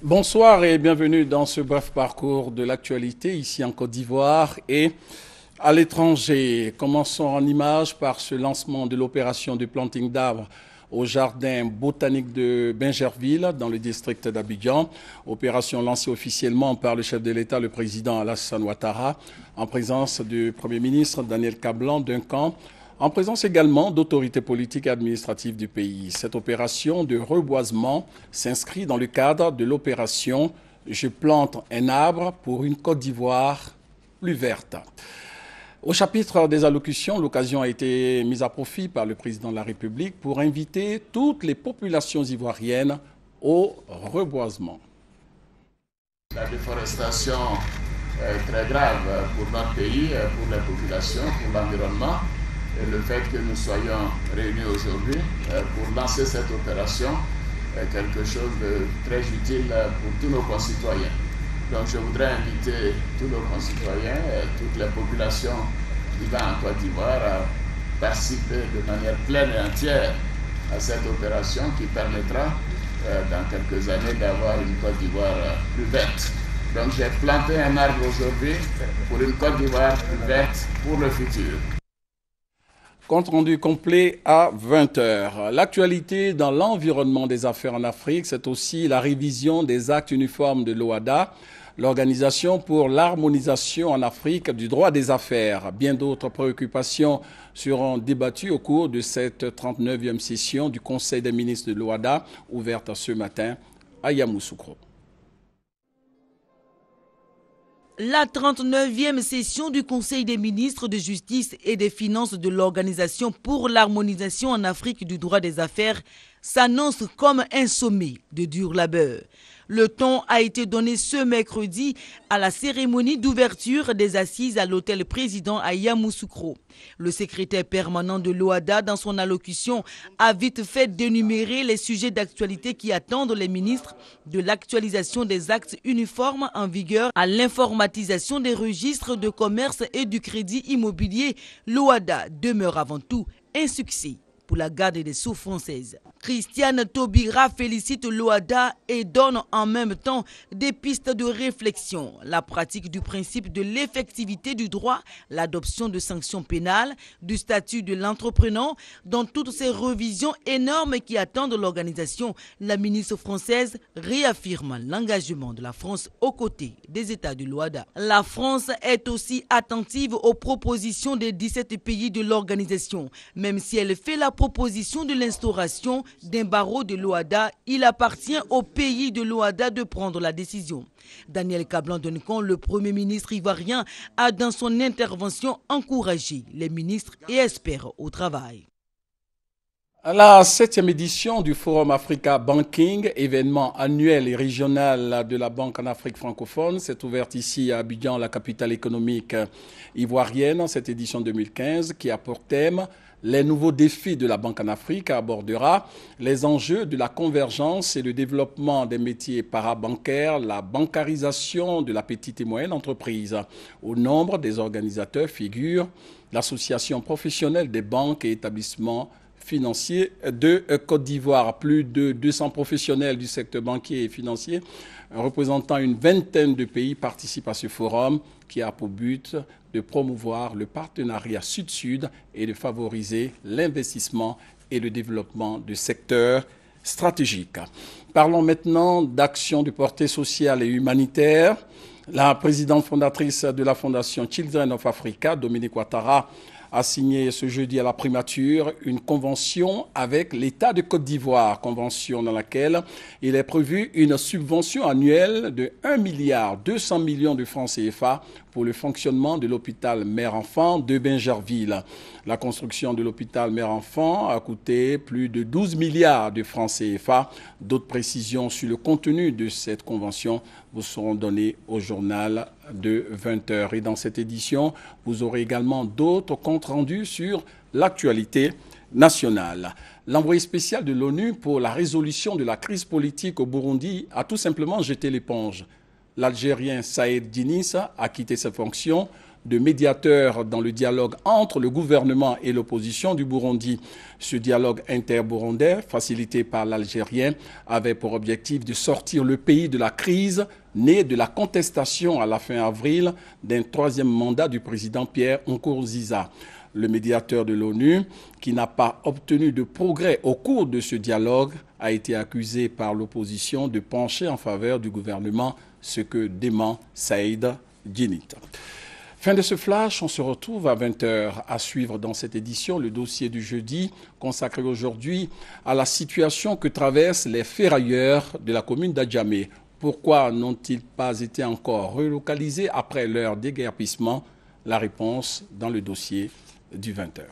Bonsoir et bienvenue dans ce bref parcours de l'actualité ici en Côte d'Ivoire et à l'étranger. Commençons en images par ce lancement de l'opération du planting d'arbres au jardin botanique de Bingerville dans le district d'Abidjan. Opération lancée officiellement par le chef de l'État, le président Alassane Ouattara, en présence du Premier ministre Daniel Kablan Duncan, en présence également d'autorités politiques et administratives du pays. Cette opération de reboisement s'inscrit dans le cadre de l'opération « Je plante un arbre pour une Côte d'Ivoire plus verte ». Au chapitre des allocutions, l'occasion a été mise à profit par le président de la République pour inviter toutes les populations ivoiriennes au reboisement. La déforestation est très grave pour notre pays, pour les populations, pour l'environnement. Et le fait que nous soyons réunis aujourd'hui pour lancer cette opération est quelque chose de très utile pour tous nos concitoyens. Donc je voudrais inviter tous nos concitoyens, toutes les populations vivant en Côte d'Ivoire à participer de manière pleine et entière à cette opération qui permettra dans quelques années d'avoir une Côte d'Ivoire plus verte. Donc j'ai planté un arbre aujourd'hui pour une Côte d'Ivoire plus verte pour le futur. Compte rendu complet à 20 h. L'actualité dans l'environnement des affaires en Afrique, c'est aussi la révision des actes uniformes de l'OHADA, l'Organisation pour l'harmonisation en Afrique du droit des affaires. Bien d'autres préoccupations seront débattues au cours de cette 39e session du Conseil des ministres de l'OHADA, ouverte ce matin à Yamoussoukro. La 39e session du Conseil des ministres de justice et des finances de l'Organisation pour l'harmonisation en Afrique du droit des affaires s'annonce comme un sommet de dur labeur. Le ton a été donné ce mercredi à la cérémonie d'ouverture des assises à l'hôtel président à Yamoussoukro. Le secrétaire permanent de l'OHADA, dans son allocution, a vite fait d'énumérer les sujets d'actualité qui attendent les ministres, de l'actualisation des actes uniformes en vigueur à l'informatisation des registres de commerce et du crédit immobilier. L'OHADA demeure avant tout un succès pour la garde des sceaux françaises. Christiane Taubira félicite l'OHADA et donne en même temps des pistes de réflexion. La pratique du principe de l'effectivité du droit, l'adoption de sanctions pénales, du statut de l'entrepreneur, dans toutes ces revisions énormes qui attendent l'organisation, la ministre française réaffirme l'engagement de la France aux côtés des États de l'OHADA. La France est aussi attentive aux propositions des 17 pays de l'organisation. Même si elle fait la proposition de l'instauration d'un barreau de l'OHADA, il appartient aux pays de l'OHADA de prendre la décision. Daniel Kablan Duncan, le Premier ministre ivoirien, a dans son intervention encouragé les ministres et experts au travail. La 7e édition du Forum Africa Banking, événement annuel et régional de la Banque en Afrique francophone, s'est ouverte ici à Abidjan, la capitale économique ivoirienne. Cette édition 2015 qui a pour thème les nouveaux défis de la Banque en Afrique abordera les enjeux de la convergence et le développement des métiers parabancaires, la bancarisation de la petite et moyenne entreprise. Au nombre des organisateurs figure l'Association professionnelle des banques et établissements financiers de Côte d'Ivoire. Plus de 200 professionnels du secteur banquier et financier représentant une vingtaine de pays participent à ce forum qui a pour but de promouvoir le partenariat sud-sud et de favoriser l'investissement et le développement de secteurs stratégiques. Parlons maintenant d'actions de portée sociale et humanitaire. La présidente fondatrice de la Fondation Children of Africa, Dominique Ouattara, a signé ce jeudi à la primature une convention avec l'État de Côte d'Ivoire, convention dans laquelle il est prévu une subvention annuelle de 1,2 milliard de francs CFA pour le fonctionnement de l'hôpital mère-enfant de Bingerville. La construction de l'hôpital mère-enfant a coûté plus de 12 milliards de francs CFA. D'autres précisions sur le contenu de cette convention vous seront données au journal de 20 h. Et dans cette édition, vous aurez également d'autres comptes rendus sur l'actualité nationale. L'envoyé spécial de l'ONU pour la résolution de la crise politique au Burundi a tout simplement jeté l'éponge. L'Algérien Saïd Djinis a quitté ses fonctions. de médiateur dans le dialogue entre le gouvernement et l'opposition du Burundi. Ce dialogue inter-burundais, facilité par l'Algérien, avait pour objectif de sortir le pays de la crise née de la contestation à la fin avril d'un troisième mandat du président Pierre Nkurunziza. Le médiateur de l'ONU, qui n'a pas obtenu de progrès au cours de ce dialogue, a été accusé par l'opposition de pencher en faveur du gouvernement, ce que dément Saïd Djinnit. Fin de ce flash, on se retrouve à 20h à suivre dans cette édition le dossier du jeudi consacré aujourd'hui à la situation que traversent les ferrailleurs de la commune d'Adjamé. Pourquoi n'ont-ils pas été encore relocalisés après leur déguerpissement? La réponse dans le dossier du 20h.